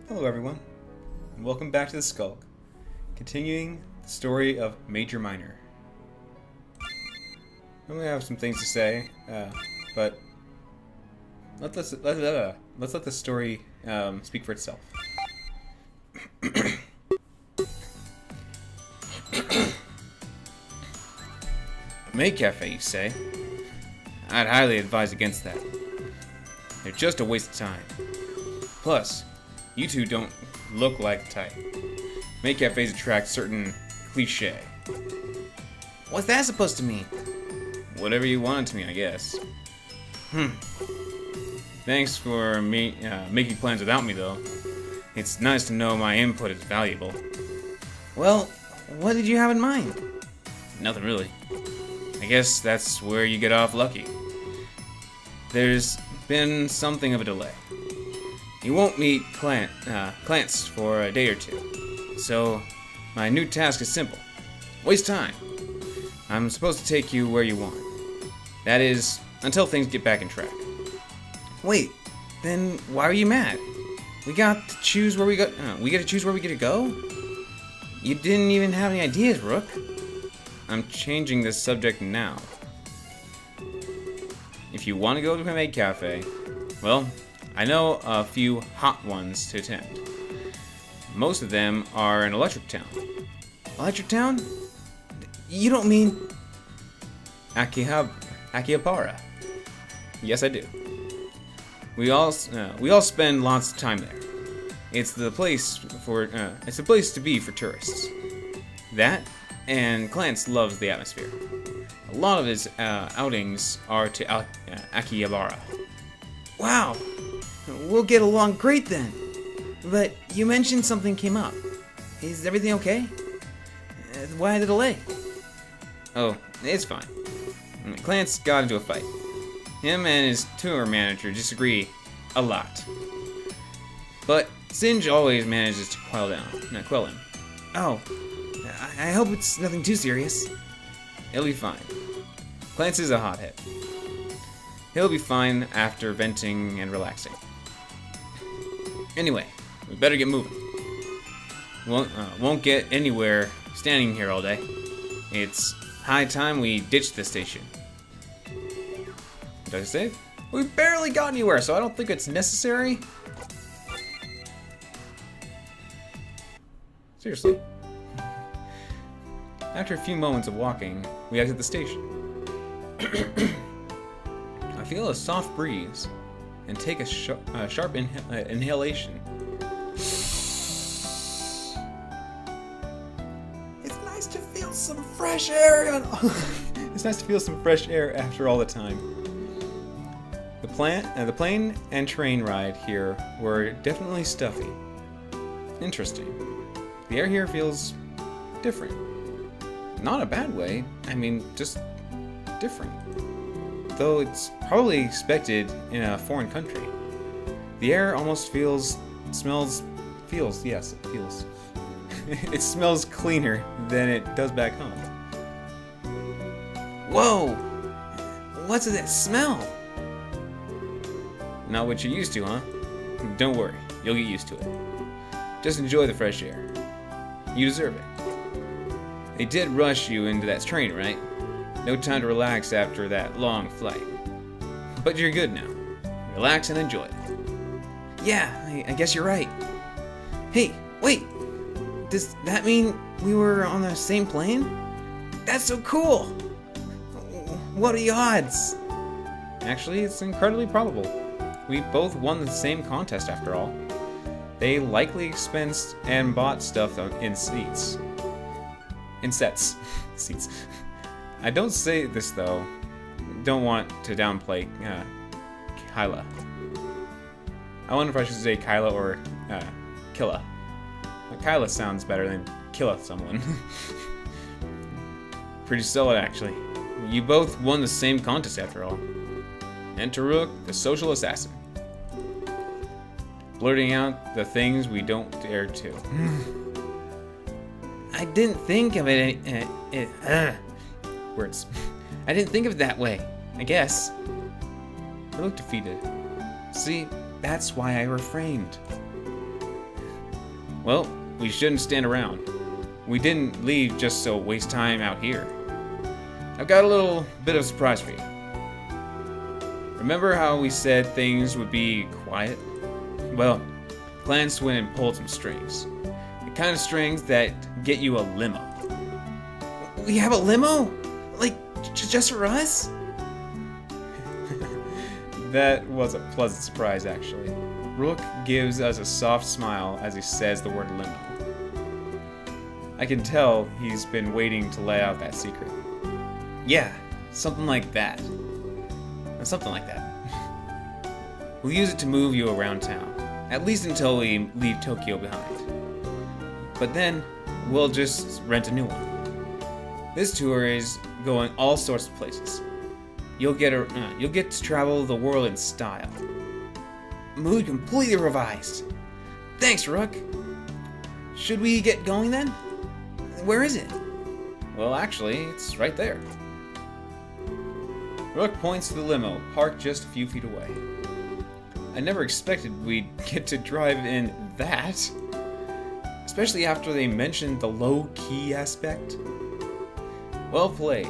Hello everyone, and welcome back to the Skulk, continuing the story of Major Minor. I'm gonna have some things to say, but let's let the story speak for itself. Maid Cafe, you say? I'd highly advise against that. They're just a waste of time. Plus, you two don't look like the type. Maid cafes attract certain cliché. What's that supposed to mean? Whatever you want it to mean, I guess. Thanks for making plans without me, though. It's nice to know my input is valuable. Well, what did you have in mind? Nothing really. I guess that's where you get off lucky. There's been something of a delay. You won't meet Clance for a day or two. So, my new task is simple. Waste time. I'm supposed to take you where you want. That is, until things get back in track. Wait, then why are you mad? We got to choose where we go. We get to choose where we get to go? You didn't even have any ideas, Rook. I'm changing this subject now. If you want to go to a maid cafe, well, I know a few hot ones to attend. Most of them are in Electric Town. Electric Town? You don't mean Akihabara? Yes, I do. We all spend lots of time there. It's the place to be for tourists. That and Clance loves the atmosphere. A lot of his outings are to Akihabara. Wow. We'll get along great then. But you mentioned something came up. Is everything okay? Why the delay? Oh, it's fine. Clance got into a fight. Him and his tour manager disagree a lot. But Singe always manages to quell him. Oh, I hope it's nothing too serious. It'll be fine. Clance is a hothead. He'll be fine after venting and relaxing. Anyway, we better get moving. Won't get anywhere standing here all day. It's high time we ditch the station. Did I save? We barely got anywhere, so I don't think it's necessary. Seriously. After a few moments of walking, we exit the station. I feel a soft breeze and take a sharp inhalation. It's nice to feel some fresh air. It's nice to feel some fresh air after all the time. The plane and train ride here were definitely stuffy. Interesting. The air here feels different. Not a bad way. I mean, just different. Though it's probably expected in a foreign country. The air almost smells. It smells cleaner than it does back home. Whoa! What's that smell? Not what you're used to, huh? Don't worry, you'll get used to it. Just enjoy the fresh air. You deserve it. They did rush you into that train, right? No time to relax after that long flight. But you're good now. Relax and enjoy it. Yeah, I guess you're right. Hey, wait! Does that mean we were on the same plane? That's so cool! What are the odds? Actually, it's incredibly probable. We both won the same contest after all. They likely expensed and bought stuff in seats. In sets. Seats. I don't say this though. Don't want to downplay Kyla. I wonder if I should say Kyla or Killa. Kyla sounds better than Killa someone. Pretty solid actually. You both won the same contest after all. Enter Rook, the social assassin. Blurting out the things we don't dare to. I didn't think of it. Words. I didn't think of it that way. I guess. I looked defeated. See, that's why I refrained. Well, we shouldn't stand around. We didn't leave just so waste time out here. I've got a little bit of a surprise for you. Remember how we said things would be quiet? Well, Clarence went and pulled some strings. The kind of strings that get you a limo. We have a limo? Like, just for us? That was a pleasant surprise, actually. Rook gives us a soft smile as he says the word limo. I can tell he's been waiting to lay out that secret. Yeah, something like that. Something like that. We'll use it to move you around town, at least until we leave Tokyo behind. But then, we'll just rent a new one. This tour is going all sorts of places. You'll get to travel the world in style. Mood completely revised. Thanks, Rook. Should we get going then? Where is it? Well, actually, it's right there. Rook points to the limo, parked just a few feet away. I never expected we'd get to drive in that. Especially after they mentioned the low-key aspect. Well played.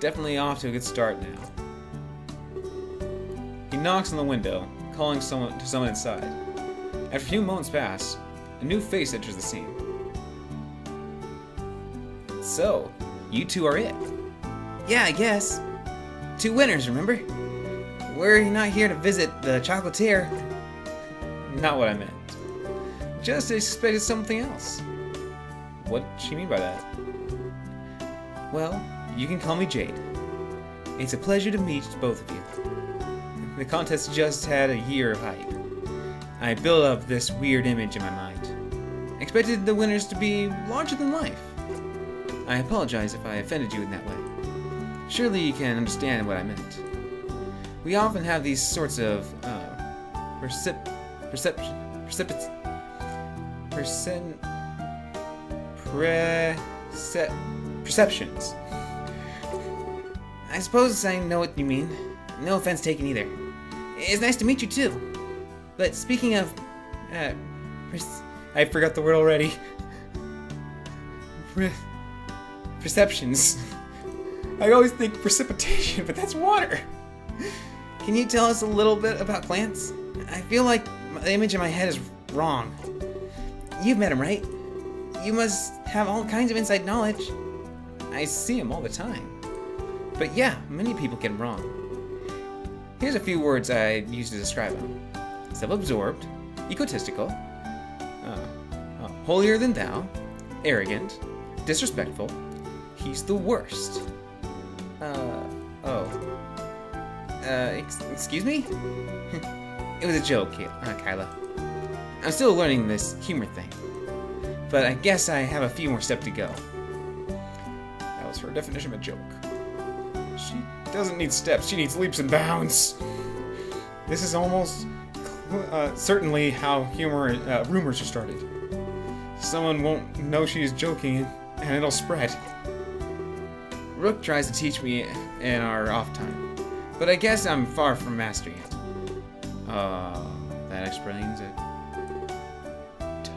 Definitely off to a good start now. He knocks on the window, calling to someone inside. After a few moments pass, a new face enters the scene. So, you two are it. Yeah, I guess. 2 winners, remember? We're not here to visit the chocolatier. Not what I meant. Just expected something else. What does she mean by that? Well, you can call me Jade. It's a pleasure to meet both of you. The contest just had a year of hype. I built up this weird image in my mind. Expected the winners to be larger than life. I apologize if I offended you in that way. Surely you can understand what I meant. We often have these sorts of perceptions. I suppose I know what you mean. No offense taken either. It's nice to meet you too. But speaking of, I forgot the word already. Perceptions. I always think precipitation, but that's water. Can you tell us a little bit about plants? I feel like the image in my head is wrong. You've met him, right? You must have all kinds of inside knowledge. I see him all the time. But yeah, many people get him wrong. Here's a few words I use to describe him. Self-absorbed, egotistical, holier than thou, arrogant, disrespectful. He's the worst. Excuse me? It was a joke, Kyla. I'm still learning this humor thing. But I guess I have a few more steps to go. That was her definition of a joke. She doesn't need steps, she needs leaps and bounds. This is almost certainly how rumors are started. Someone won't know she's joking and it'll spread. Rook tries to teach me in our off time, but I guess I'm far from mastering it. That explains it.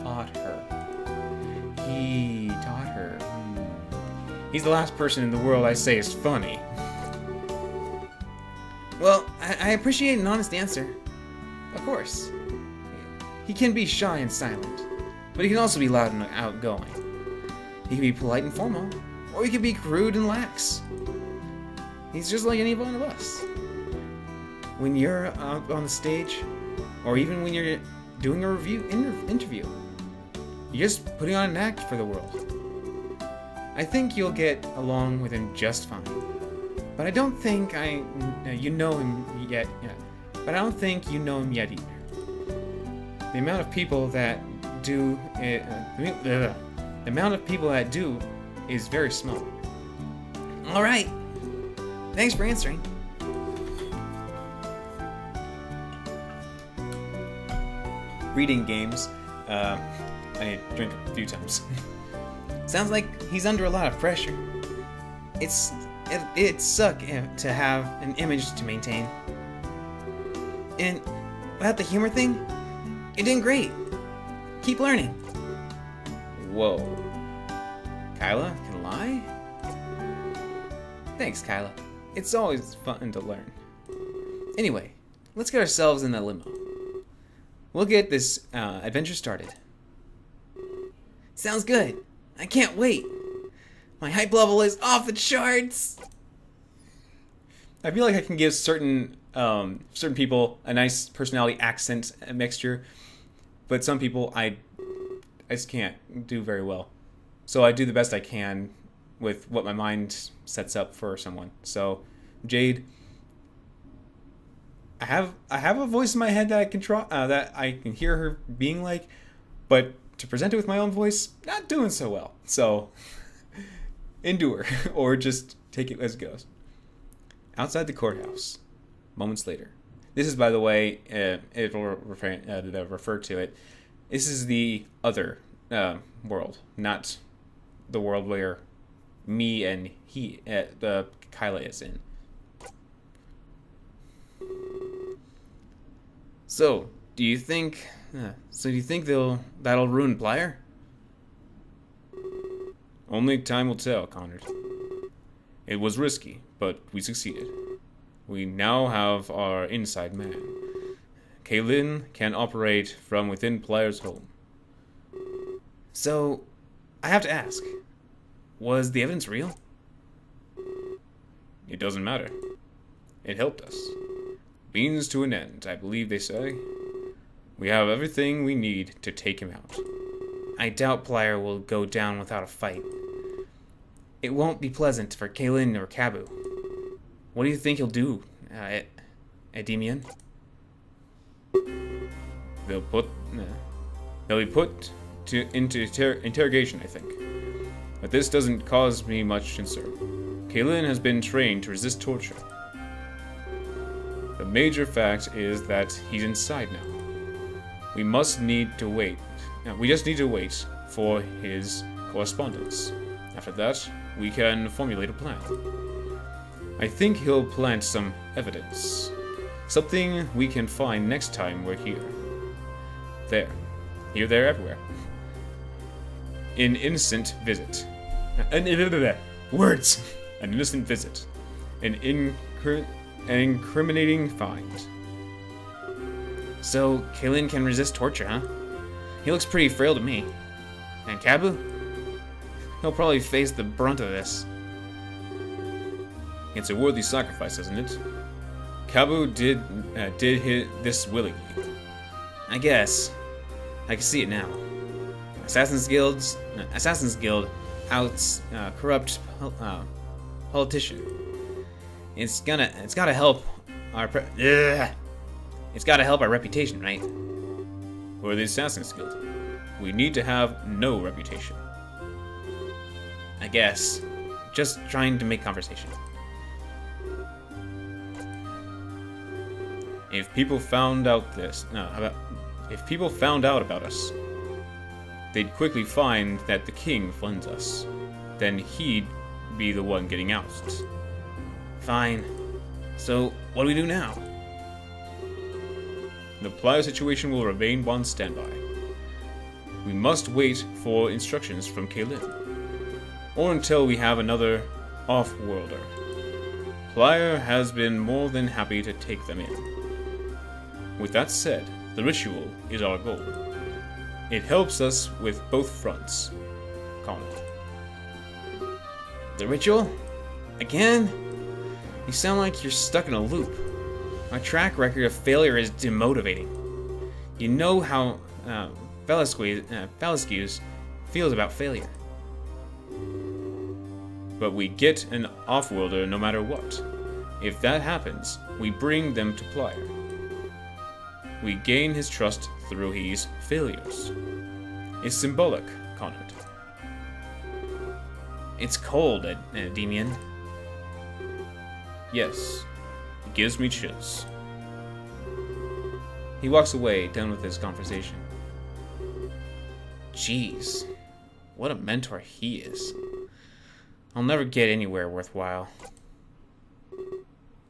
Taught her. He taught her. He's the last person in the world I say is funny. Well, I appreciate an honest answer. Of course. He can be shy and silent, but he can also be loud and outgoing. He can be polite and formal, or he can be crude and lax. He's just like any one of us. When you're up on the stage, or even when you're doing a interview, you're just putting on an act for the world. I think you'll get along with him just fine. But I don't think you know him yet. But I don't think you know him yet either. The amount of people that do it, the amount of people that do is very small. All right. Thanks for answering. Reading games. I drink a few times. Sounds like he's under a lot of pressure. It sucks to have an image to maintain. And about the humor thing, you're doing great. Keep learning. Whoa. Kyla can lie? Thanks, Kyla. It's always fun to learn. Anyway, let's get ourselves in the limo. We'll get this adventure started. Sounds good. I can't wait. My hype level is off the charts. I feel like I can give certain people a nice personality accent mixture, but some people I just can't do very well. So I do the best I can with what my mind sets up for someone. So, Jade, I have a voice in my head that I can that I can hear her being like, but to present it with my own voice, not doing so well. So, endure or just take it as it goes. Outside the courthouse, moments later. This is, by the way, it will refer to it. This is the other world, not the world where me and Kyla is in. So, do you think that'll ruin Plier? Only time will tell, Connor. It was risky, but we succeeded. We now have our inside man. Kaylin can operate from within Plier's home. So, I have to ask, was the evidence real? It doesn't matter. It helped us. Means to an end, I believe they say. We have everything we need to take him out. I doubt Plier will go down without a fight. It won't be pleasant for Kaylin or Cabu. What do you think he'll do, Endymion? They'll be put into interrogation, I think. But this doesn't cause me much concern. Kaylin has been trained to resist torture. The major fact is that he's inside now. We just need to wait for his correspondence. After that, we can formulate a plan. I think he'll plant some evidence. Something we can find next time we're here. There. Here, there, everywhere. An innocent visit. Words! An innocent visit. An incriminating find. So, Kaylin can resist torture, huh? He looks pretty frail to me. And Cabu? He'll probably face the brunt of this. It's a worthy sacrifice, isn't it? Cabu did this willingly. I guess. I can see it now. Assassin's Guild outs corrupt politician. It's gotta help our reputation, right? We're the Assassin's Guild. We need to have no reputation. I guess. Just trying to make conversation. If people found out about us, they'd quickly find that the king funds us. Then he'd be the one getting ousted. Fine. So, what do we do now? The Plier situation will remain on standby. We must wait for instructions from Kaylin. Or until we have another off-worlder. Plier has been more than happy to take them in. With that said, the ritual is our goal. It helps us with both fronts. Connor. The ritual? Again? You sound like you're stuck in a loop. Our track record of failure is demotivating. You know how Velasquez feels about failure. But we get an off-worlder no matter what. If that happens, we bring them to Plier. We gain his trust through his failures. It's symbolic, Conrad. It's cold, Endymion. Yes, it gives me chills. He walks away, done with his conversation. Jeez, what a mentor he is. I'll never get anywhere worthwhile.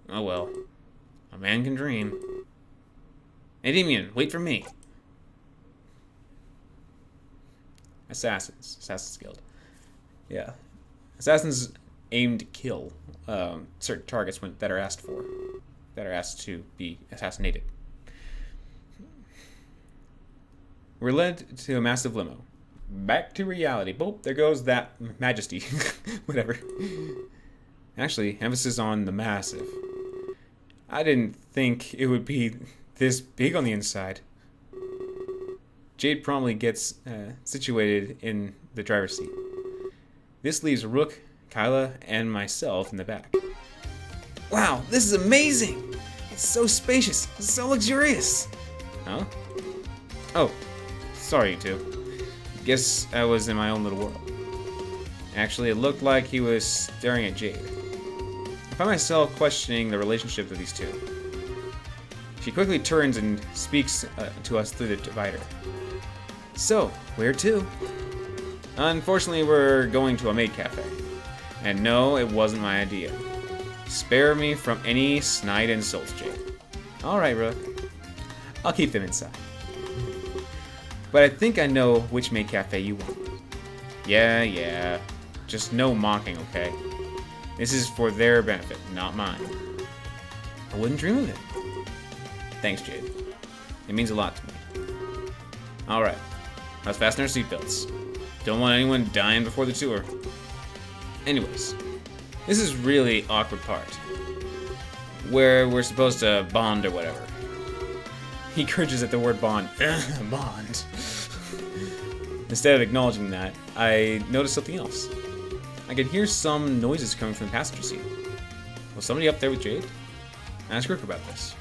Oh well, a man can dream. Endymion, wait for me. Assassin's Guild. Yeah. Assassins aim to kill certain targets that are asked to be assassinated. We're led to a massive limo. Back to reality. Boop, there goes that majesty. Whatever. Actually, emphasis on the massive. I didn't think it would be this big on the inside. Jade promptly gets situated in the driver's seat. This leaves Rook, Kyla, and myself in the back. Wow, this is amazing! It's so spacious, it's so luxurious! Huh? Oh, sorry, you two. Guess I was in my own little world. Actually, it looked like he was staring at Jade. I find myself questioning the relationship of these two. She quickly turns and speaks to us through the divider. So, where to? Unfortunately, we're going to a maid cafe. And no, it wasn't my idea. Spare me from any snide insults, Jade. Alright, Rook. I'll keep them inside. But I think I know which maid cafe you want. Yeah. Just no mocking, okay? This is for their benefit, not mine. I wouldn't dream of it. Thanks, Jade. It means a lot to me. Alright. Let's fasten our seatbelts. Don't want anyone dying before the tour. Anyways, this is really awkward part. Where we're supposed to bond or whatever. He cringes at the word bond. Bond. Instead of acknowledging that, I noticed something else. I could hear some noises coming from the passenger seat. Was somebody up there with Jade? Ask Rook about this.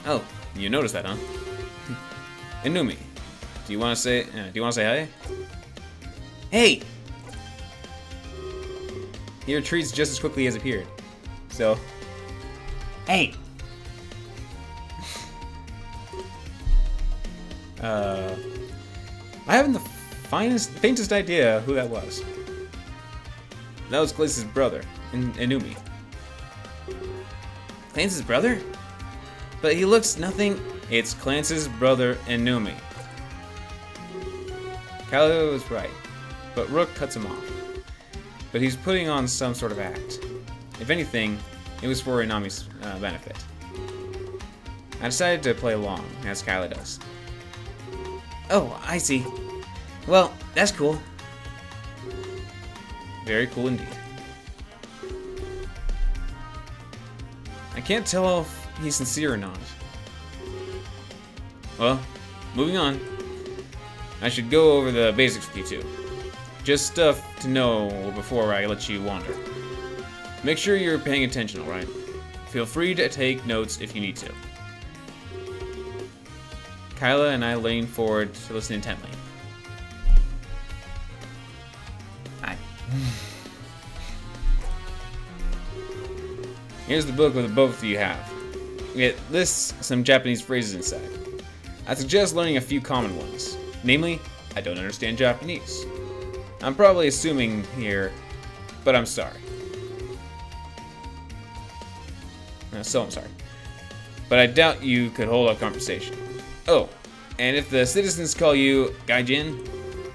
Oh, you noticed that, huh? Inumi, do you want to say hi? Hey! He retreats just as quickly as appeared. So, hey! I haven't the faintest idea who that was. That was Clance's brother, Inumi. Clance's brother? But he looks nothing. It's Clance's brother, Inumi. Kylo was right, but Rook cuts him off. But he's putting on some sort of act. If anything, it was for Inumi's benefit. I decided to play along, as Kyla does. Oh, I see. Well, that's cool. Very cool indeed. I can't tell if he's sincere or not. Well, moving on. I should go over the basics with you two. Just stuff to know before I let you wander. Make sure you're paying attention, alright? Feel free to take notes if you need to. Kyla and I lean forward to listen intently. Here's the book with the both of you have. It lists some Japanese phrases inside. I suggest learning a few common ones. Namely, I don't understand Japanese. I'm probably assuming here, but I'm sorry. I'm sorry. But I doubt you could hold a conversation. Oh, and if the citizens call you Gaijin,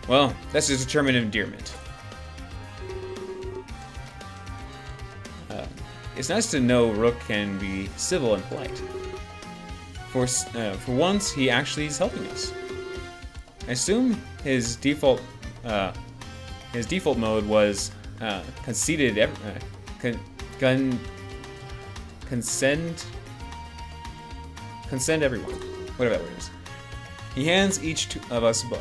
well, that's just a term of endearment. It's nice to know Rook can be civil and polite. For once, he actually is helping us. I assume his default mode was conceded. Consent everyone. Whatever that word is. He hands each of us a book.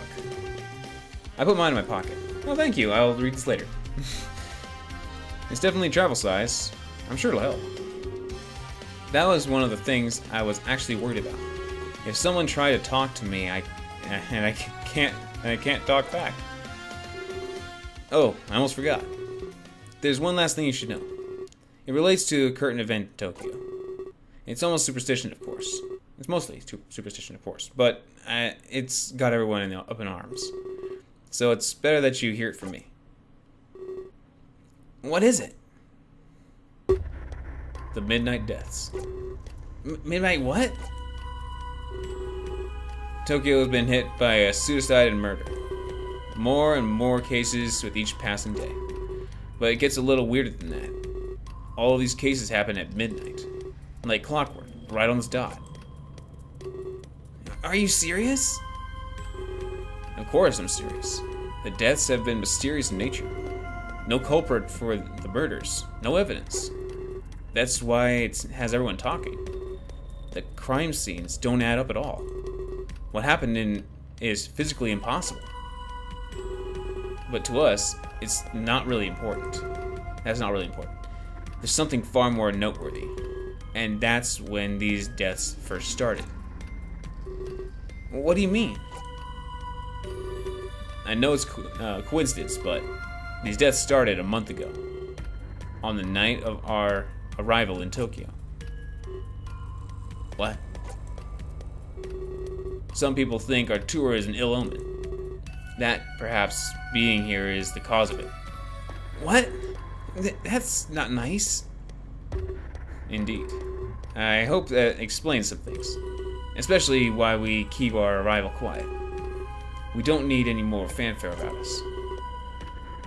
I put mine in my pocket. Oh, thank you. I'll read this later. It's definitely travel size. I'm sure it'll help. That was one of the things I was actually worried about. If someone tried to talk to me, I can't talk back. Oh, I almost forgot. There's one last thing you should know. It relates to a current event in Tokyo. It's almost superstition, of course. It's mostly superstition, of course, but it's got everyone up in arms. So it's better that you hear it from me. What is it? The Midnight Deaths. Midnight what? Tokyo has been hit by a suicide and murder. More and more cases with each passing day. But it gets a little weirder than that. All of these cases happen at midnight. Like clockwork, right on the dot. Are you serious? Of course I'm serious. The deaths have been mysterious in nature. No culprit for the murders. No evidence. That's why it has everyone talking. The crime scenes don't add up at all. What happened is physically impossible. But to us, it's not really important. That's not really important. There's something far more noteworthy. And that's when these deaths first started. What do you mean? I know it's coincidence, but these deaths started a month ago, on the night of our arrival in Tokyo. What? Some people think our tour is an ill omen. That, perhaps, being here is the cause of it. What? That's not nice. Indeed. I hope that explains some things. Especially why we keep our arrival quiet. We don't need any more fanfare about us.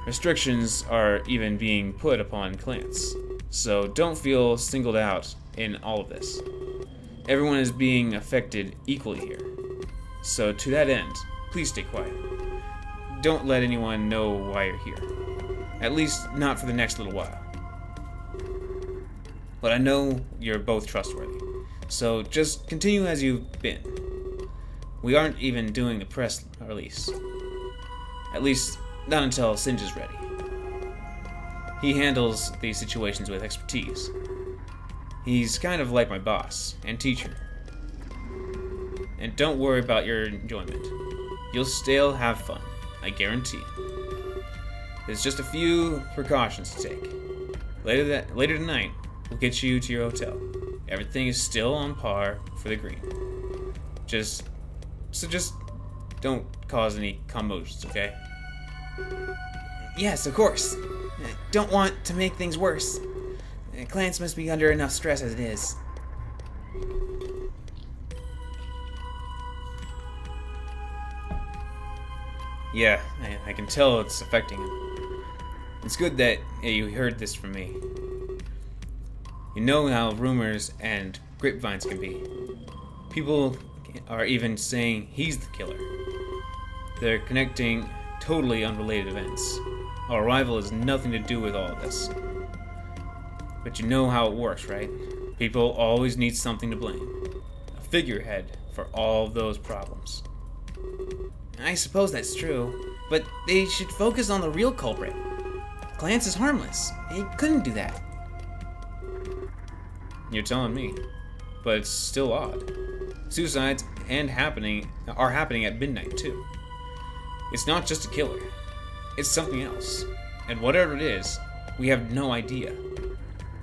Restrictions are even being put upon clans, so don't feel singled out in all of this. Everyone is being affected equally here. So to that end, please stay quiet. Don't let anyone know why you're here. At least not for the next little while. But I know you're both trustworthy, so just continue as you've been. We aren't even doing the press release. At least, not until Singe is ready. He handles these situations with expertise. He's kind of like my boss and teacher. And don't worry about your enjoyment. You'll still have fun, I guarantee. There's just a few precautions to take. Later tonight, we'll get you to your hotel. Everything is still on par for the green. Just don't cause any commotions, okay? Yes, of course. Don't want to make things worse. Clans must be under enough stress as it is. Yeah, I can tell it's affecting him. It's good that you heard this from me. You know how rumors and grapevines can be. People are even saying he's the killer. They're connecting totally unrelated events. Our arrival has nothing to do with all of this. But you know how it works, right? People always need something to blame. A figurehead for all those problems. I suppose that's true, but they should focus on the real culprit. Clance is harmless. He couldn't do that. You're telling me, but it's still odd. Suicides are happening at midnight too. It's not just a killer. It's something else. And whatever it is, we have no idea.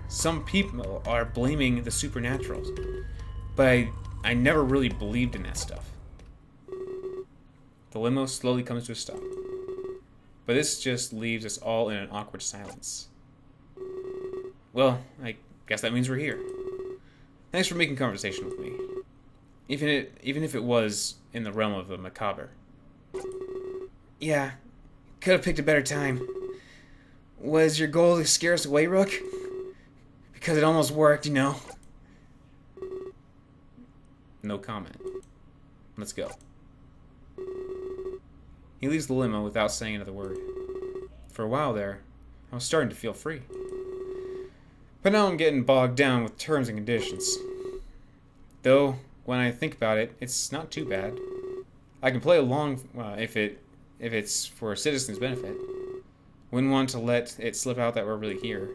Some people are blaming the supernaturals, but I never really believed in that stuff. The limo slowly comes to a stop. But this just leaves us all in an awkward silence. Well, I guess that means we're here. Thanks for making conversation with me. Even if it was in the realm of the macabre. Yeah, could have picked a better time. Was your goal to scare us away, Rook? Because it almost worked, you know. No comment. Let's go. He leaves the limo without saying another word. For a while there, I was starting to feel free. But now I'm getting bogged down with terms and conditions. Though, when I think about it, it's not too bad. I can play along if it's for a citizen's benefit. Wouldn't want to let it slip out that we're really here.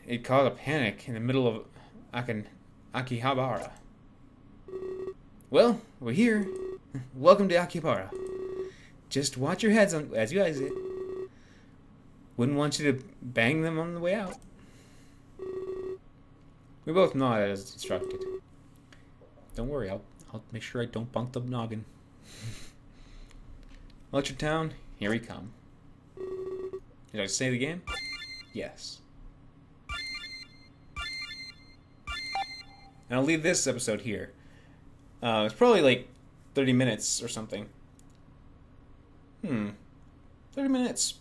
It caused a panic in the middle of Akihabara. Well, we're here. Welcome to Akihabara. Just watch your heads as you exit. Wouldn't want you to bang them on the way out. We both nod as instructed. Don't worry, I'll make sure I don't bunk the noggin. Electric Town, here we come. Did I say the game? Yes. And I'll leave this episode here. It's probably like 30 minutes or something. 30 minutes.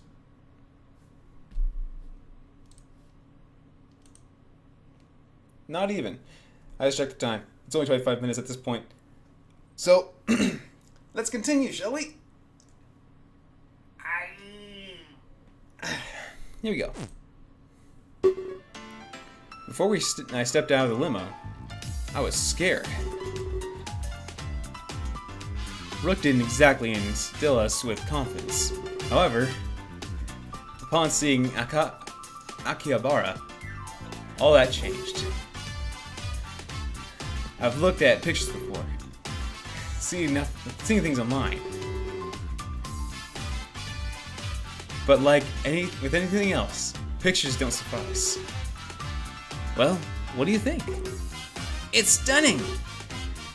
Not even. I just checked the time. It's only 25 minutes at this point. So, let's continue, shall we? Here we go. Before I stepped out of the limo, I was scared. Rook didn't exactly instill us with confidence. However, upon seeing Akihabara, all that changed. I've looked at pictures before, seeing things online. But like with anything else, pictures don't suffice. Well, what do you think? It's stunning!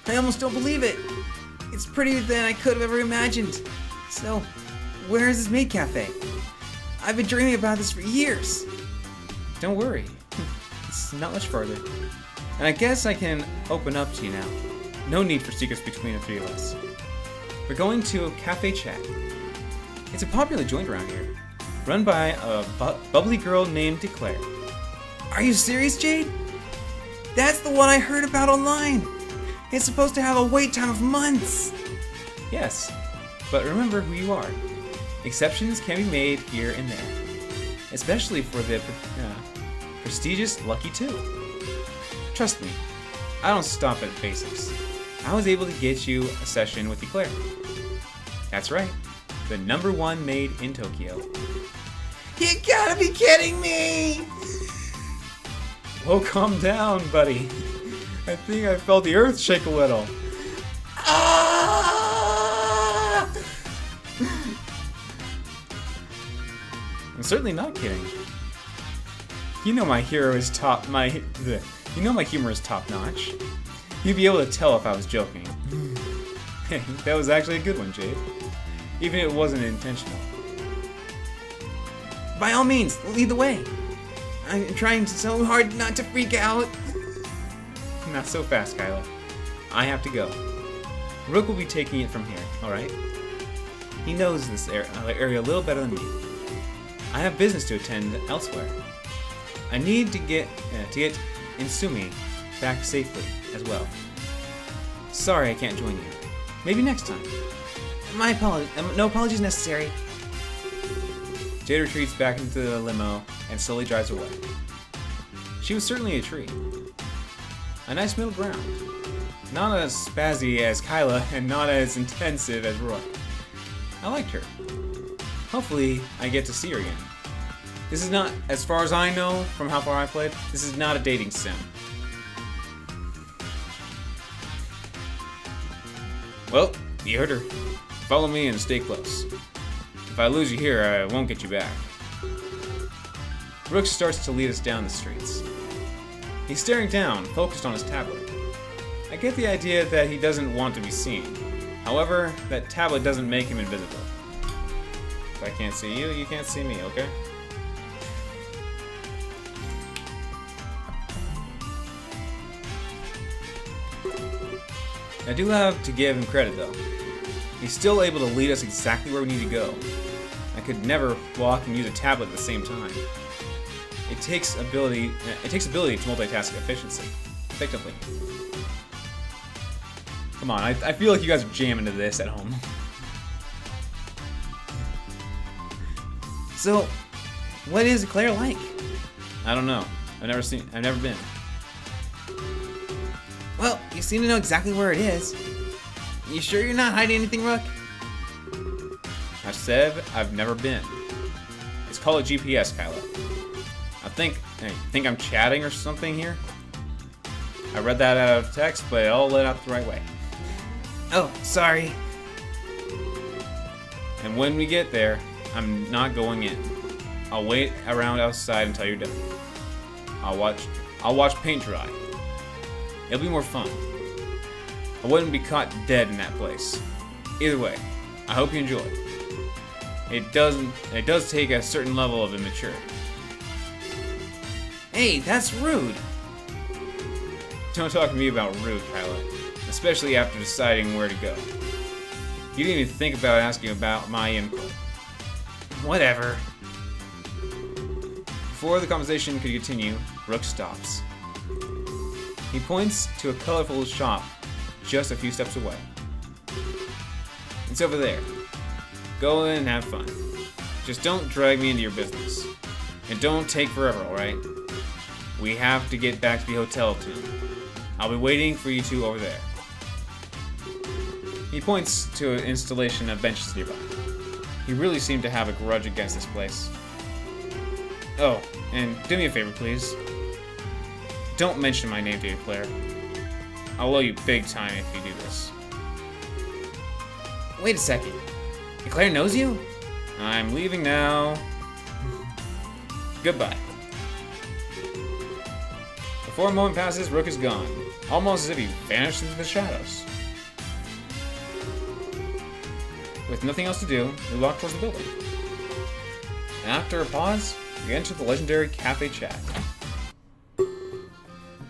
I almost don't believe it. It's prettier than I could have ever imagined. So, where is this maid cafe? I've been dreaming about this for years. Don't worry. It's not much further. And I guess I can open up to you now. No need for secrets between the three of us. We're going to Cafe Chat. It's a popular joint around here, run by a bubbly girl named Declare. Are you serious, Jade? That's the one I heard about online. It's supposed to have a wait time of months. Yes, but remember who you are. Exceptions can be made here and there, especially for the prestigious Lucky 2. Trust me, I don't stop at basics. I was able to get you a session with Eclair. That's right, the #1 maid in Tokyo. You gotta be kidding me! Oh, calm down, buddy. I think I felt the earth shake a little. Ah! I'm certainly not kidding. You know my humor is top notch. You'd be able to tell if I was joking. That was actually a good one, Jade. Even if it wasn't intentional. By all means, lead the way. I'm trying so hard not to freak out. Not so fast, Kyla. I have to go. Rook will be taking it from here, alright? He knows this area a little better than me. I have business to attend elsewhere. I need to get Insumi back safely as well. Sorry I can't join you. Maybe next time. My apologies. No apologies necessary. Jade retreats back into the limo and slowly drives away. She was certainly a treat. A nice middle ground. Not as spazzy as Kyla and not as intensive as Rook. I liked her. Hopefully, I get to see her again. This is not, as far as I know from how far I played, this is not a dating sim. Well, you heard her. Follow me and stay close. If I lose you here, I won't get you back. Rook starts to lead us down the streets. He's staring down, focused on his tablet. I get the idea that he doesn't want to be seen. However, that tablet doesn't make him invisible. If I can't see you, you can't see me, okay? I do have to give him credit though. He's still able to lead us exactly where we need to go. I could never walk and use a tablet at the same time. It takes ability to multitask effectively. Come on, I feel like you guys are jamming to this at home. So, what is Claire like? I don't know. I've never been. Well, you seem to know exactly where it is. You sure you're not hiding anything, Rook? I've said I've never been. It's called a GPS, Kyla. I think I'm chatting or something here. I read that out of text, but it all led out the right way. Oh, sorry. And when we get there, I'm not going in. I'll wait around outside until you're done. I'll watch paint dry. It'll be more fun. I wouldn't be caught dead in that place. Either way, I hope you enjoy. It does take a certain level of immaturity. Hey, that's rude. Don't talk to me about rude, Kyla. especially after deciding where to go. You didn't even think about asking about my info. Whatever. Before the conversation could continue, Rook stops. He points to a colorful shop just a few steps away. It's over there. Go in and have fun. Just don't drag me into your business. And don't take forever, alright? We have to get back to the hotel too. I'll be waiting for you two over there. He points to an installation of benches nearby. He really seemed to have a grudge against this place. Oh, and do me a favor, please. Don't mention my name to you, Claire. I'll owe you big time if you do this. Wait a second. Claire knows you? I'm leaving now. Goodbye. Before a moment passes, Rook is gone, almost as if he vanished into the shadows. With nothing else to do, we walk towards the building. And after a pause, we enter the legendary Cafe Chat.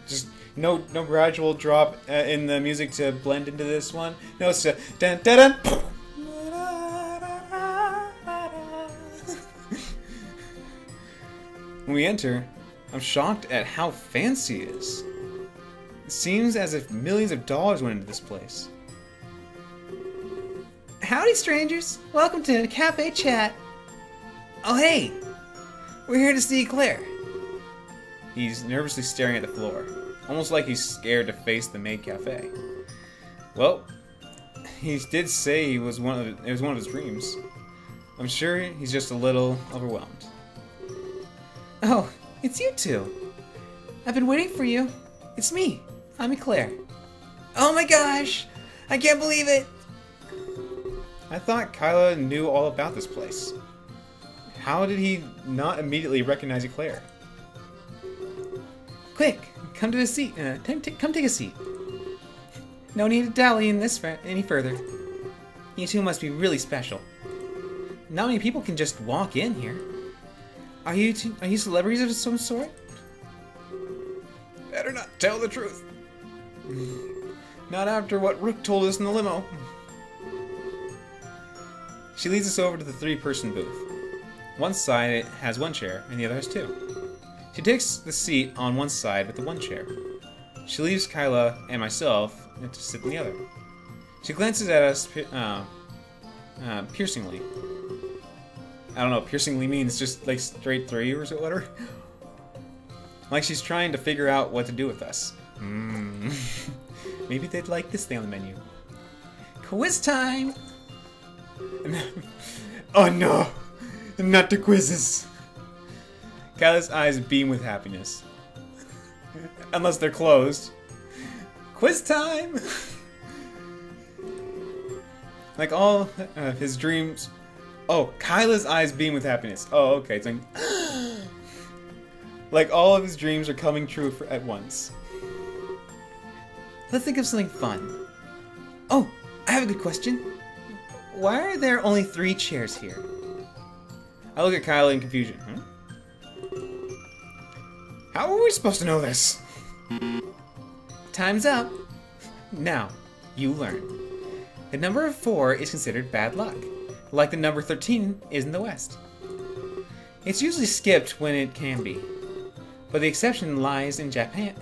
Just no gradual drop in the music to blend into this one. No, it's a dun dun dun. When we enter, I'm shocked at how fancy it is. It seems as if millions of dollars went into this place. Howdy, strangers. Welcome to Cafe Chat. Oh, hey. We're here to see Claire. He's nervously staring at the floor, almost like he's scared to face the maid cafe. Well, he did say it was one of his dreams. I'm sure he's just a little overwhelmed. Oh, it's you two. I've been waiting for you. It's me. I'm Claire. Oh my gosh! I can't believe it! I thought Kyla knew all about this place. How did he not immediately recognize Claire? Quick, come to a seat. Come take a seat. No need to dally in this any further. You two must be really special. Not many people can just walk in here. Are you celebrities of some sort? Better not tell the truth. Not after what Rook told us in the limo. She leads us over to the 3-person booth. One side it has 1 chair, and the other has 2. She takes the seat on one side with the 1 chair. She leaves Kyla and myself to sit in the other. She glances at us piercingly. I don't know what piercingly means, just like straight through or whatever. Like she's trying to figure out what to do with us. Maybe they'd like this thing on the menu. Quiz time! Oh no! Not the quizzes! Kyla's eyes beam with happiness. Unless they're closed. Quiz time! Like all of his dreams... Oh, Kyla's eyes beam with happiness. Oh, okay. It's like all of his dreams are coming true at once. Let's think of something fun. Oh, I have a good question. Why are there only 3 chairs here? I look at Kyla in confusion. How are we supposed to know this? Time's up. Now, you learn. The number 4 is considered bad luck, like the number 13 is in the West. It's usually skipped when it can be, but the exception lies in Japanese.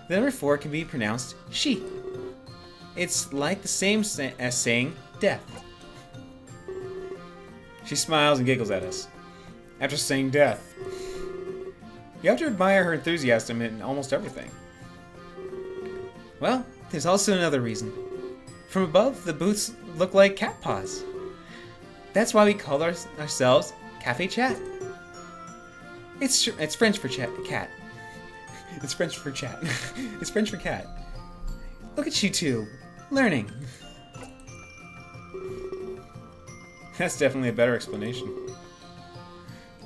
The number 4 can be pronounced she. It's like the same as saying death. She smiles and giggles at us. After saying death. You have to admire her enthusiasm in almost everything. Well, there's also another reason. From above, the booths look like cat paws. That's why we call ourselves Cafe Chat. It's French for cat. It's French for chat. It's French for cat. Look at you two, learning. That's definitely a better explanation.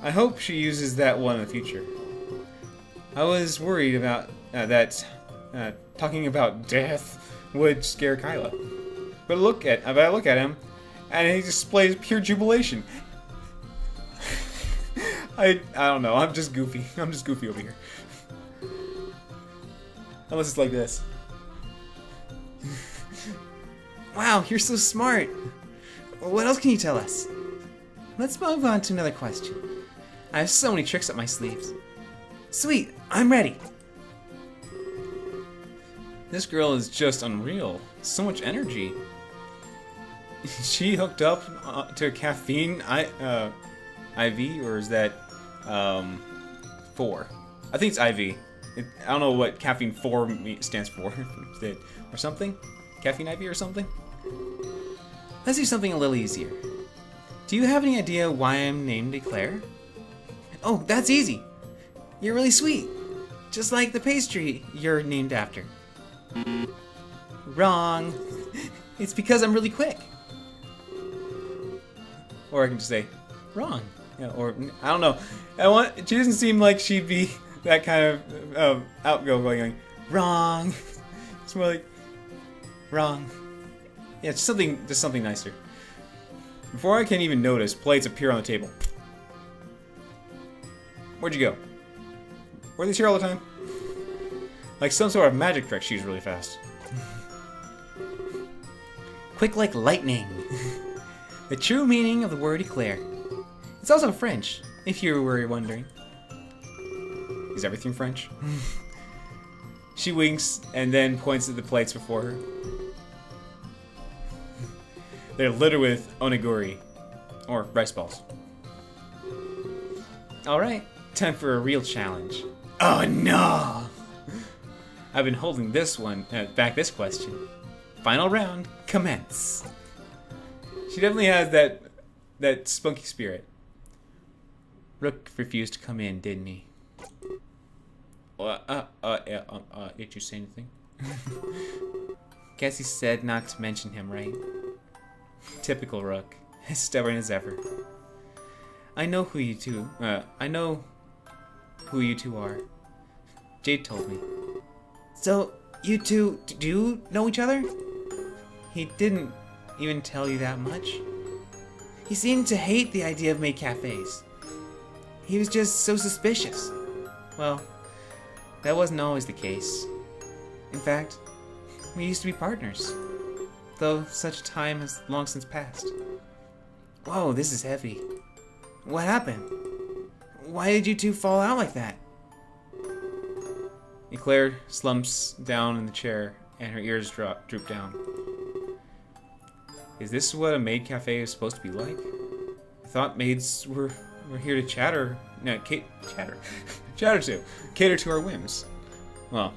I hope she uses that one in the future. I was worried about that talking about death would scare Kyla. But I look at him, and he displays pure jubilation. I don't know. I'm just goofy. I'm just goofy over here. Unless it's like this. Wow, you're so smart. What else can you tell us? Let's move on to another question. I have so many tricks up my sleeves. Sweet, I'm ready. This girl is just unreal. So much energy. She hooked up to a caffeine IV, or is that 4? I think it's IV. I don't know what caffeine 4 stands for, or something. Caffeine IV or something. Let's do something a little easier. Do you have any idea why I'm named Eclair? Oh, that's easy. You're really sweet, just like the pastry you're named after. Wrong. It's because I'm really quick. Or I can just say, wrong. Yeah, or, I don't know. She doesn't seem like she'd be that kind of outgoing. Wrong. It's more like, wrong. Yeah, just something nicer. Before I can even notice, plates appear on the table. Where'd you go? Were these here all the time? Like some sort of magic trick, she's really fast. Quick like lightning. The true meaning of the word eclair. It's also French, if you were wondering. Is everything French? She winks and then points at the plates before her. They're littered with onigiri, or rice balls. Alright, time for a real challenge. Oh no! I've been holding this this question. Final round, commence. She definitely has that spunky spirit. Rook refused to come in, didn't he? Did you say anything? Guess he said not to mention him, right? Typical Rook, as stubborn as ever. I know who you two are. Jade told me. So, you two do know each other? He didn't even tell you that much. He seemed to hate the idea of maid cafes. He was just so suspicious. Well, that wasn't always the case. In fact, we used to be partners. Though such time has long since passed. Whoa, this is heavy. What happened? Why did you two fall out like that? Eclair slumps down in the chair, and her ears droop down. Is this what a maid cafe is supposed to be like? I thought maids were here to chatter to our whims. Well,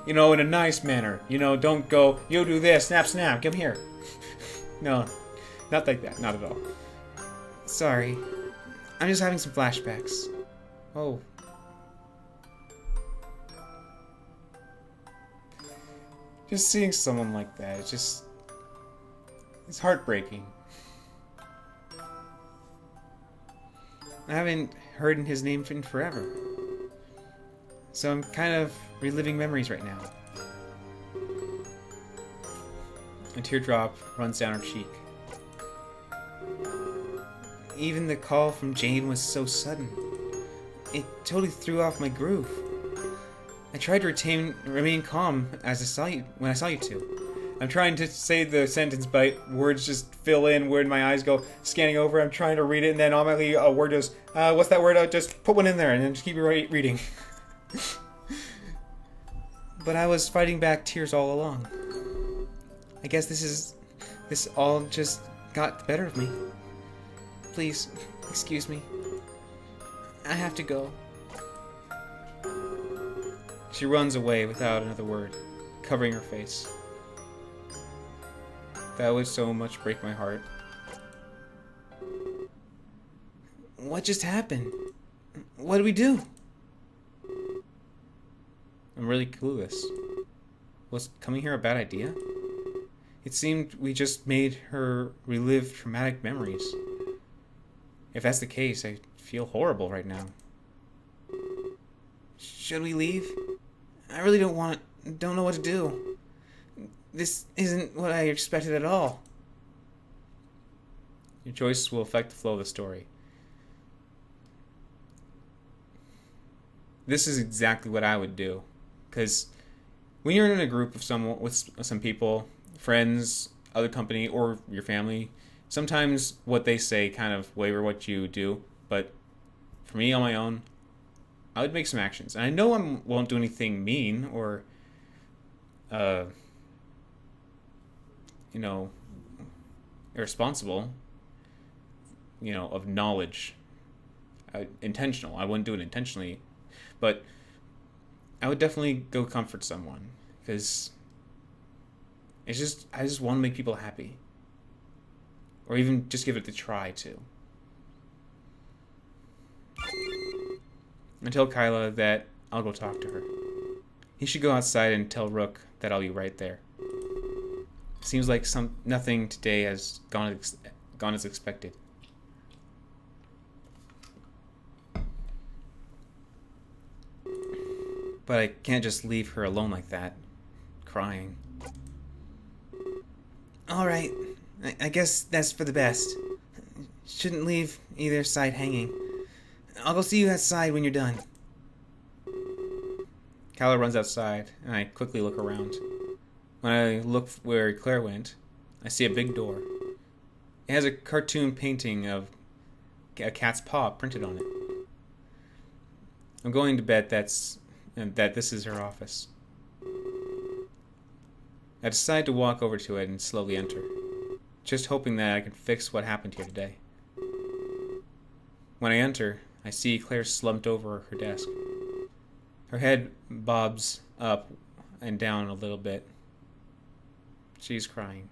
in a nice manner. Don't go, you do this, snap, snap, come here. No, not like that, not at all. Sorry, I'm just having some flashbacks. Oh. Just seeing someone like that, it's heartbreaking. I haven't heard his name in forever. So I'm kind of reliving memories right now. A teardrop runs down her cheek. Even the call from Jane was so sudden. It totally threw off my groove. I tried to remain calm when I saw you two. I'm trying to say the sentence, but words just fill in where my eyes go scanning over. I'm trying to read it, and then automatically a word goes, what's that word? I'll just put one in there, and then just keep reading. But I was fighting back tears all along. I guess this all just got the better of me. Please, excuse me. I have to go. She runs away without another word, covering her face. That would so much break my heart. What just happened? What did we do? I'm really clueless. Was coming here a bad idea? It seemed we just made her relive traumatic memories. If that's the case, I feel horrible right now. Should we leave? I really don't know what to do. This isn't what I expected at all. Your choices will affect the flow of the story. This is exactly what I would do. Because when you're in a group of someone with some people, friends, other company, or your family, sometimes what they say kind of waver what you do. But for me, on my own, I would make some actions. And I know I won't do anything mean or, irresponsible, of knowledge. Intentional. I wouldn't do it intentionally. But I would definitely go comfort someone. Because I just want to make people happy. Or even just give it a try, too. I tell Kyla that I'll go talk to her. He should go outside and tell Rook that I'll be right there. Seems like nothing today has gone as expected. But I can't just leave her alone like that, crying. Alright, I guess that's for the best. Shouldn't leave either side hanging. I'll go see you outside when you're done. Kyla runs outside, and I quickly look around. When I look where Claire went, I see a big door. It has a cartoon painting of a cat's paw printed on it. I'm going to bet that this is her office. I decide to walk over to it and slowly enter, just hoping that I can fix what happened here today. When I enter, I see Claire slumped over her desk. Her head bobs up and down a little bit. She's crying.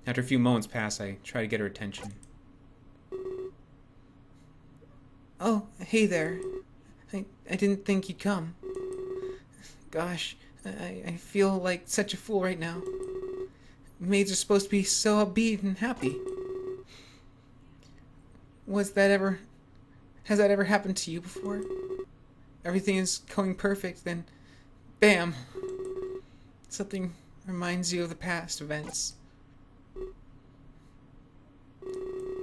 After a few moments pass, I try to get her attention. Oh, hey there. I didn't think you'd come. Gosh, I feel like such a fool right now. Maids are supposed to be so upbeat and happy. Has that ever happened to you before? Everything is going perfect, then bam! Something reminds you of the past events.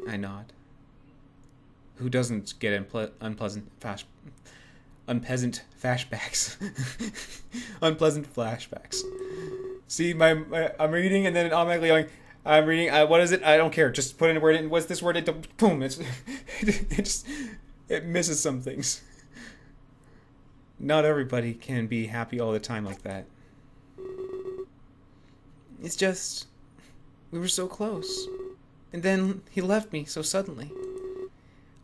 I nod. Who doesn't get unpleasant flashbacks? Unpleasant flashbacks. See, I'm reading and then automatically going, I'm reading, what is it? I don't care. Just put in a word in. What's this word? Boom. It misses some things. Not everybody can be happy all the time like that. It's just, we were so close. And then he left me so suddenly.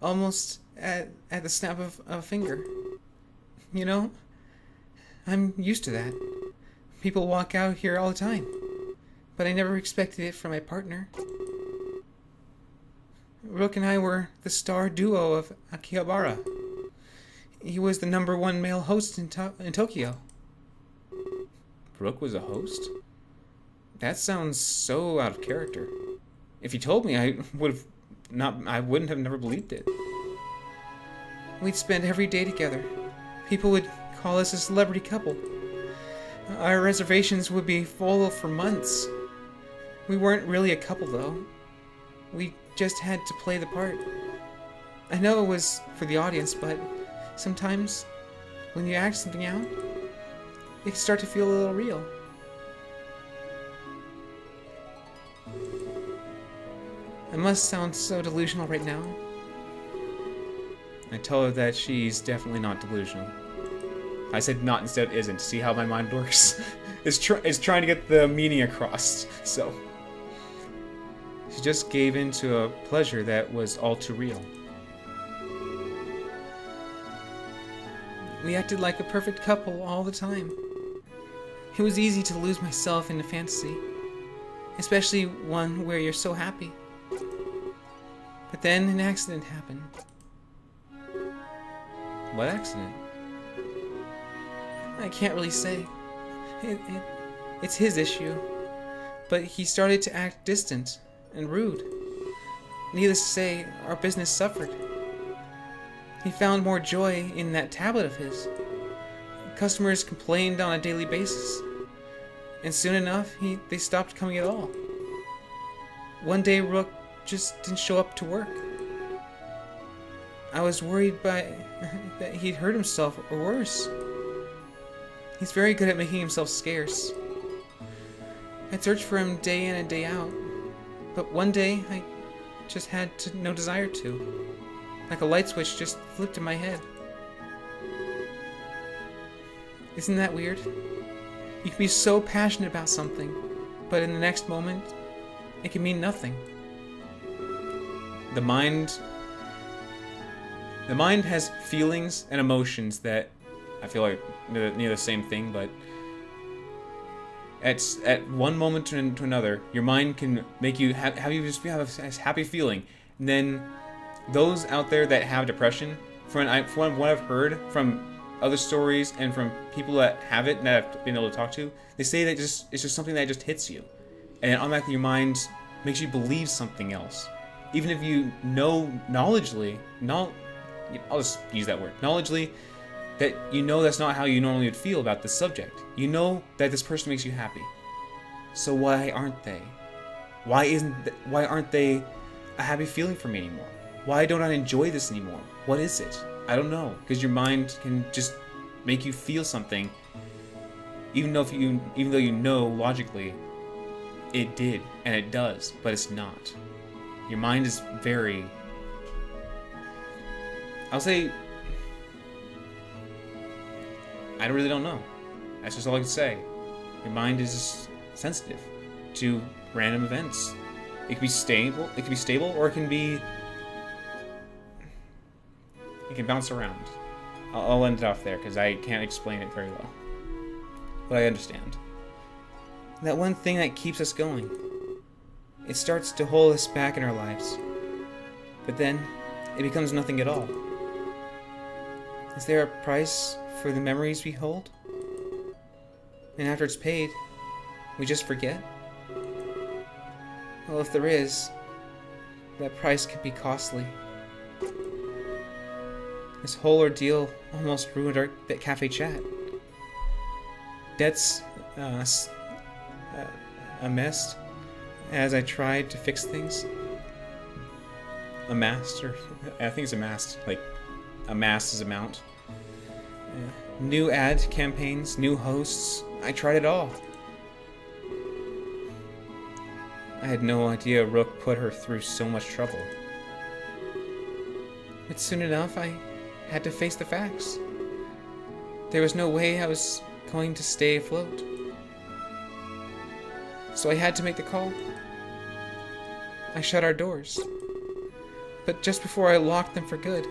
Almost at the snap of a finger. You know? I'm used to that. People walk out here all the time. But I never expected it from my partner. Rook and I were the star duo of Akihabara. He was the #1 male host in Tokyo. Rook was a host? That sounds so out of character. If you told me, I wouldn't have never believed it. We'd spend every day together. People would call us a celebrity couple. Our reservations would be full for months. We weren't really a couple, though. We just had to play the part. I know it was for the audience, but sometimes, when you act something out, it can start to feel a little real. I must sound so delusional right now. I tell her that she's definitely not delusional. I said not instead of isn't. See how my mind works? It's trying to get the meaning across, so. She just gave in to a pleasure that was all too real. We acted like a perfect couple all the time. It was easy to lose myself in a fantasy, especially one where you're so happy. But then an accident happened. What accident? I can't really say. It's his issue. But he started to act distant and rude. Needless to say, our business suffered. He found more joy in that tablet of his. Customers complained on a daily basis. And soon enough, they stopped coming at all. One day, Rook just didn't show up to work. I was worried that he'd hurt himself or worse. He's very good at making himself scarce. I'd search for him day in and day out, but one day I just had no desire to. Like a light switch just flipped in my head. Isn't that weird? You can be so passionate about something, but in the next moment, it can mean nothing. The mind has feelings and emotions that I feel like near the same thing, but at one moment to another, your mind can make you have you just have a happy feeling, and then those out there that have depression, from what I've heard from other stories and from people that have it and that I've been able to talk to, they say that it's just something that just hits you, and automatically your mind makes you believe something else, even if you know knowledgeably, I'll just use that word, knowledgeably, that you know that's not how you normally would feel about this subject. You know that this person makes you happy. So why aren't they? Why aren't they a happy feeling for me anymore? Why don't I enjoy this anymore? What is it? I don't know. Because your mind can just make you feel something, even though you know logically it did and it does, but it's not. Your mind is very, I'll say, I really don't know. That's just all I can say. Your mind is sensitive to random events. It can be stable. Or it can bounce around. I'll end it off there because I can't explain it very well, but I understand. That one thing that keeps us going. It starts to hold us back in our lives, but then it becomes nothing at all. Is there a price for the memories we hold? And after it's paid, we just forget? Well, if there is, that price could be costly. This whole ordeal almost ruined our cafe chat. Debts amassed as I tried to fix things. Amassed, or I think it's amassed, like amassed is amount. New ad campaigns, new hosts. I tried it all. I had no idea Rook put her through so much trouble. But soon enough, I had to face the facts. There was no way I was going to stay afloat. So I had to make the call. I shut our doors. But just before I locked them for good,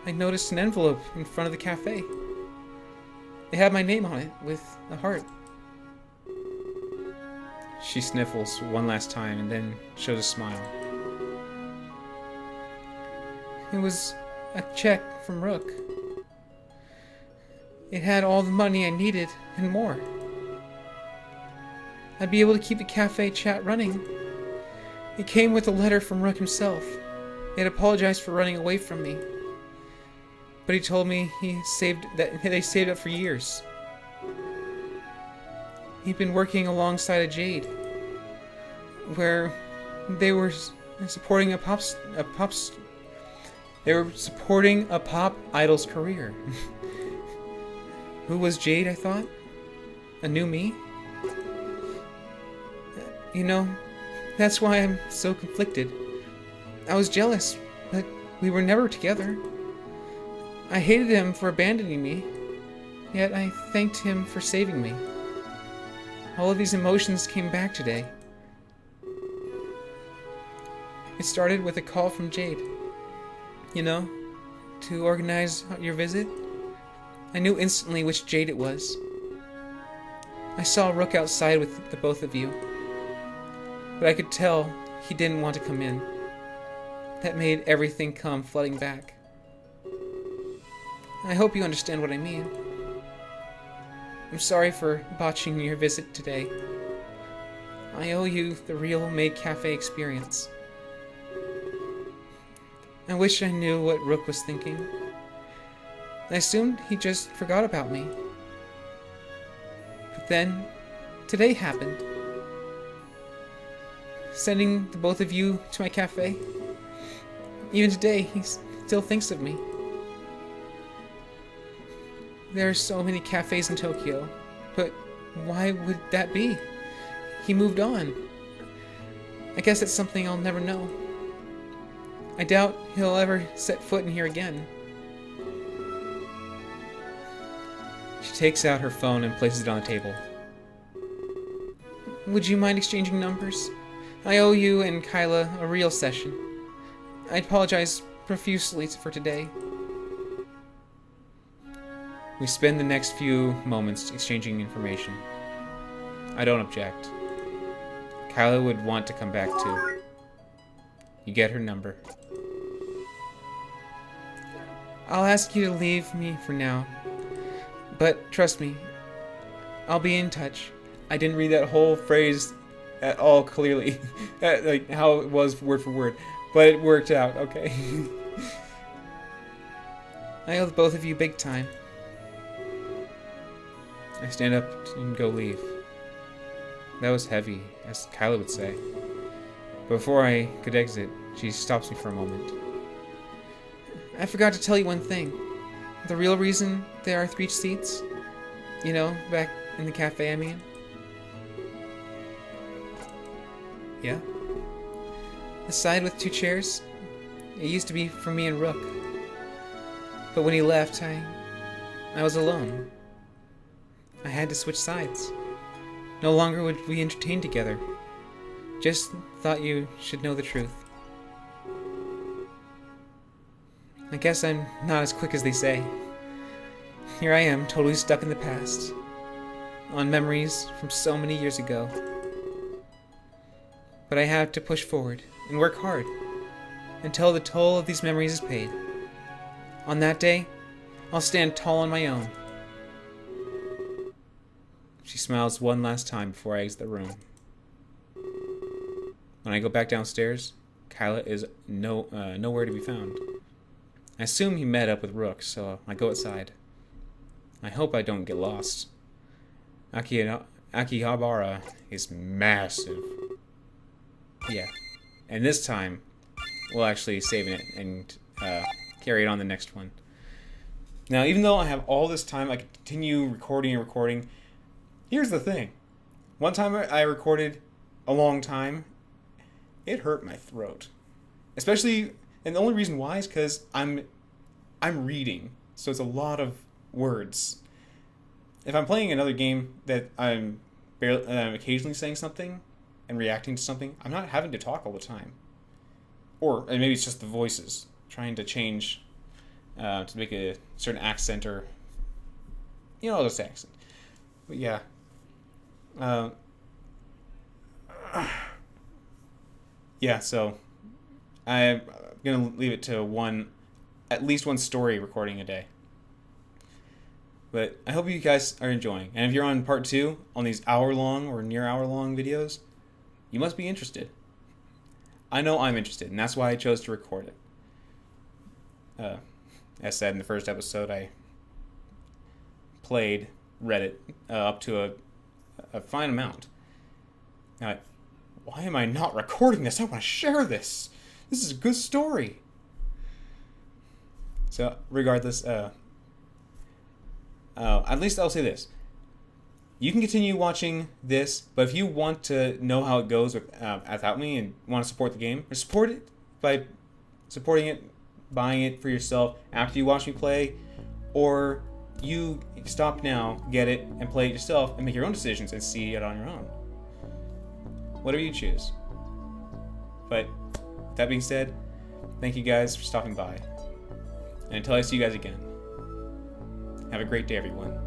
I noticed an envelope in front of the cafe. It had my name on it, with a heart. She sniffles one last time and then shows a smile. It was a check from Rook. It had all the money I needed and more. I'd be able to keep the cafe chat running. It came with a letter from Rook himself. He had apologized for running away from me. But he told me they saved up for years. He'd been working alongside a Jade, where they were supporting a pop idol's career. Who was Jade, I thought? A new me? You know, that's why I'm so conflicted. I was jealous, but we were never together. I hated him for abandoning me, yet I thanked him for saving me. All of these emotions came back today. It started with a call from Jade. You know, to organize your visit. I knew instantly which Jade it was. I saw Rook outside with the both of you, but I could tell he didn't want to come in. That made everything come flooding back. I hope you understand what I mean. I'm sorry for botching your visit today. I owe you the real Maid Cafe experience. I wish I knew what Rook was thinking. I assumed he just forgot about me. But then, today happened. Sending the both of you to my cafe. Even today, he still thinks of me. There are so many cafes in Tokyo, but why would that be? He moved on. I guess it's something I'll never know. I doubt he'll ever set foot in here again. She takes out her phone and places it on the table. Would you mind exchanging numbers? I owe you and Kyla a real session. I apologize profusely for today. We spend the next few moments exchanging information. I don't object. Kyla would want to come back too. You get her number. I'll ask you to leave me for now. But trust me, I'll be in touch. I didn't read that whole phrase at all clearly, like how it was word for word, but it worked out, okay. I owe both of you big time. I stand up and go leave. That was heavy, as Kyla would say. Before I could exit, she stops me for a moment. I forgot to tell you one thing. The real reason there are 3 seats, you know, back in the cafe, I mean. Yeah? The side with 2 chairs, it used to be for me and Rook. But when he left, I was alone. I had to switch sides. No longer would we entertain together. Just thought you should know the truth. I guess I'm not as quick as they say. Here I am, totally stuck in the past. On memories from so many years ago. But I have to push forward and work hard until the toll of these memories is paid. On that day, I'll stand tall on my own. She smiles one last time before I exit the room. When I go back downstairs, Kyla is nowhere to be found. I assume he met up with Rook, so I go outside. I hope I don't get lost. Akihabara is massive. Yeah. And this time, we'll actually save it and carry it on the next one. Now, even though I have all this time, I can continue recording and recording. Here's the thing. One time I recorded a long time, it hurt my throat. Especially, and the only reason why is because I'm reading, so it's a lot of words. If I'm playing another game that I'm occasionally saying something and reacting to something, I'm not having to talk all the time. And maybe it's just the voices, trying to change to make a certain accent or, this accent. But yeah. Yeah, so I'm going to leave it to at least one story recording a day. But I hope you guys are enjoying. And if you're on part 2 on these hour-long or near hour-long videos, you must be interested. I know I'm interested, and that's why I chose to record it. As said in the first episode, I read it up to a fine amount. Now, why am I not recording this? I want to share this. This is a good story. So, regardless, at least I'll say this. You can continue watching this, but if you want to know how it goes without me and want to support the game, or support it by supporting it, buying it for yourself after you watch me play, or you stop now, get it, and play it yourself, and make your own decisions and see it on your own. Whatever you choose. But, that being said, thank you guys for stopping by. And until I see you guys again, have a great day, everyone.